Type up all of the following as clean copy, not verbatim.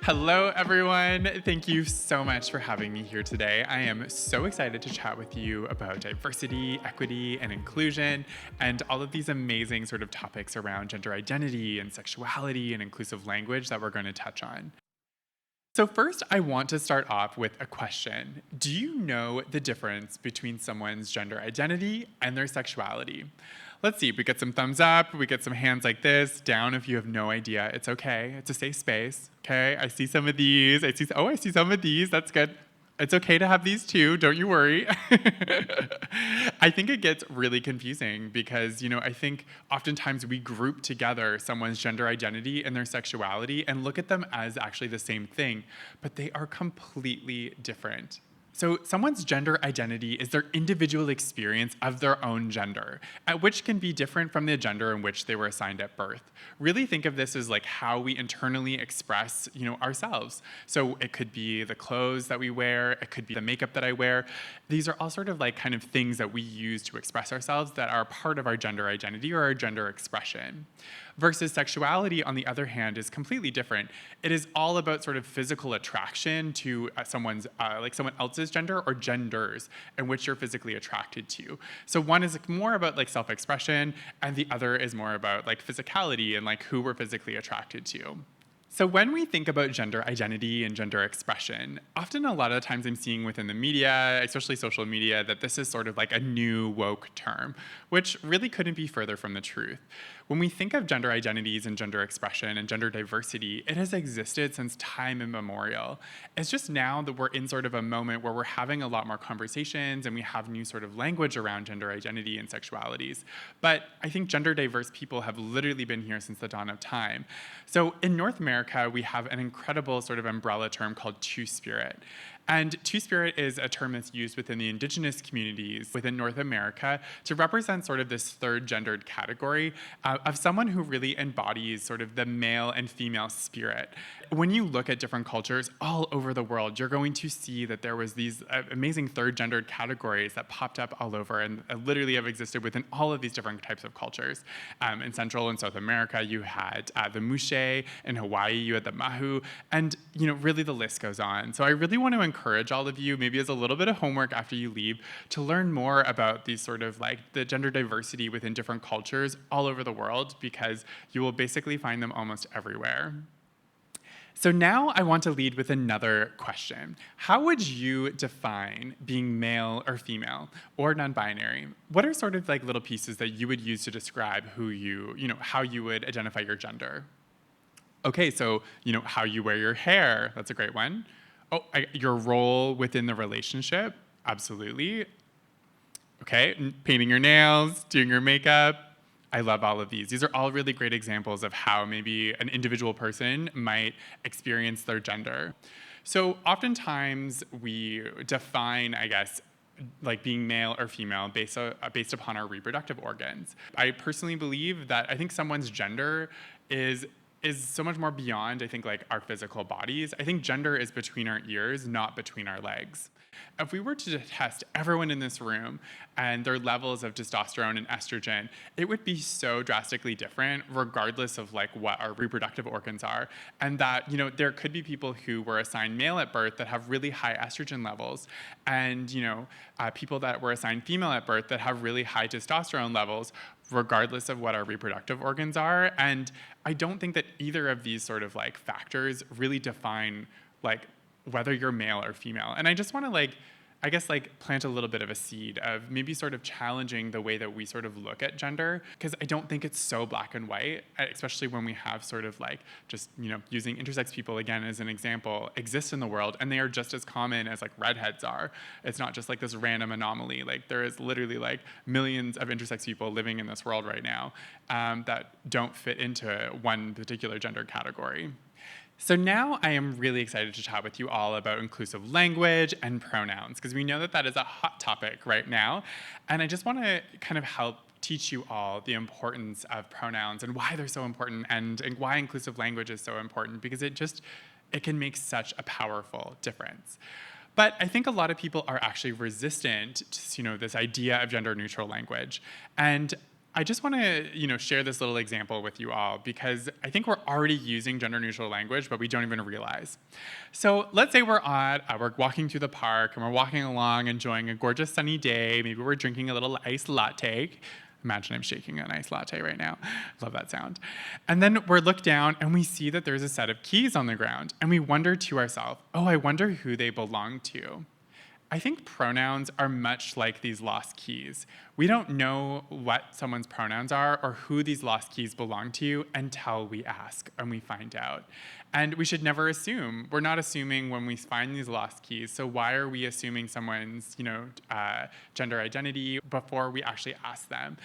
Hello, everyone. Thank you so much for having me here today. I am so excited to chat with you about diversity, equity, and inclusion, and all of these amazing sort of topics around gender identity and sexuality and inclusive language that we're going to touch on. So, first, I want to start off with a question. Do you know the difference between someone's gender identity and their sexuality? Let's see, we get some thumbs up, we get some hands like this, down if you have no idea. It's okay, it's a safe space, okay? I see some of these, I see some of these, that's good. It's okay to have these too, don't you worry. I think it gets really confusing because, I think oftentimes we group together someone's gender identity and their sexuality and look at them as actually the same thing, but they are completely different. So, someone's gender identity is their individual experience of their own gender, which can be different from the gender in which they were assigned at birth. Really think of this as like how we internally express, ourselves. So, it could be the clothes that we wear, it could be the makeup that I wear. These are all sort of like kind of things that we use to express ourselves that are part of our gender identity or our gender expression. Versus sexuality, on the other hand, is completely different. It is all about sort of physical attraction to someone else's gender or genders in which you're physically attracted to. So one is like more about like self-expression, and the other is more about like physicality and like who we're physically attracted to. So when we think about gender identity and gender expression, often a lot of times I'm seeing within the media, especially social media, that this is sort of like a new woke term, which really couldn't be further from the truth. When we think of gender identities and gender expression and gender diversity, it has existed since time immemorial. It's just now that we're in sort of a moment where we're having a lot more conversations and we have new sort of language around gender identity and sexualities. But I think gender diverse people have literally been here since the dawn of time. So in North America, we have an incredible sort of umbrella term called Two-Spirit. And Two-Spirit is a term that's used within the indigenous communities within North America to represent sort of this third gendered category of someone who really embodies sort of the male and female spirit. When you look at different cultures all over the world, you're going to see that there was these amazing third gendered categories that popped up all over and literally have existed within all of these different types of cultures. In Central and South America, you had the Mushe. In Hawaii, you had the Mahu. And, really the list goes on. So I really want to encourage all of you, maybe as a little bit of homework after you leave, to learn more about these sort of like the gender diversity within different cultures all over the world, because you will basically find them almost everywhere. So now I want to lead with another question. How would you define being male or female or non-binary? What are sort of like little pieces that you would use to describe how you would identify your gender? Okay, so, how you wear your hair, that's a great one. Oh, your role within the relationship, absolutely. Okay, painting your nails, doing your makeup. I love all of these. These are all really great examples of how maybe an individual person might experience their gender. So oftentimes we define, I guess, like being male or female based upon our reproductive organs. I personally believe that I think someone's gender is so much more beyond, I think, like our physical bodies. I think gender is between our ears, not between our legs. If we were to test everyone in this room and their levels of testosterone and estrogen, it would be so drastically different regardless of like what our reproductive organs are. And that, there could be people who were assigned male at birth that have really high estrogen levels, and, people that were assigned female at birth that have really high testosterone levels, regardless of what our reproductive organs are. And I don't think that either of these sort of like factors really define like whether you're male or female. And I just want to plant a little bit of a seed of maybe sort of challenging the way that we sort of look at gender, because I don't think it's so black and white, especially when we have sort of like just, using intersex people again as an example, exist in the world, and they are just as common as like redheads are. It's not just like this random anomaly. Like there is literally like millions of intersex people living in this world right now that don't fit into one particular gender category. So now I am really excited to chat with you all about inclusive language and pronouns, because we know that that is a hot topic right now. And I just want to kind of help teach you all the importance of pronouns and why they're so important, and why inclusive language is so important, because it can make such a powerful difference. But I think a lot of people are actually resistant to this idea of gender neutral language. And I just want to, share this little example with you all because I think we're already using gender neutral language, but we don't even realize. So let's say we're walking through the park and we're walking along, enjoying a gorgeous sunny day. Maybe we're drinking a little iced latte. Imagine I'm shaking an iced latte right now. Love that sound. And then we look down and we see that there's a set of keys on the ground, and we wonder to ourselves, oh, I wonder who they belong to. I think pronouns are much like these lost keys. We don't know what someone's pronouns are or who these lost keys belong to until we ask and we find out. And we should never assume. We're not assuming when we find these lost keys. So why are we assuming someone's, gender identity before we actually ask them?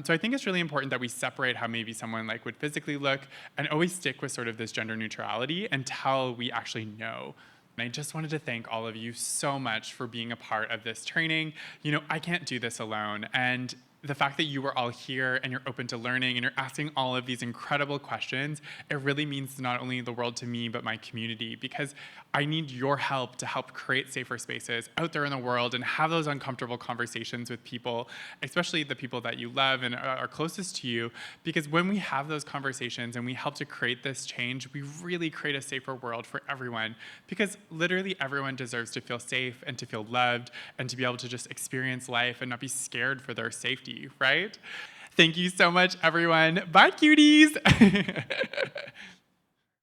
So I think it's really important that we separate how maybe someone would physically look and always stick with sort of this gender neutrality until we actually know. And I just wanted to thank all of you so much for being a part of this training. I can't do this alone. And the fact that you are all here and you're open to learning and you're asking all of these incredible questions, it really means not only the world to me, but my community, because I need your help to help create safer spaces out there in the world and have those uncomfortable conversations with people, especially the people that you love and are closest to you, because when we have those conversations and we help to create this change, we really create a safer world for everyone, because literally everyone deserves to feel safe and to feel loved and to be able to just experience life and not be scared for their safety, right? Thank you so much, everyone. Bye, cuties.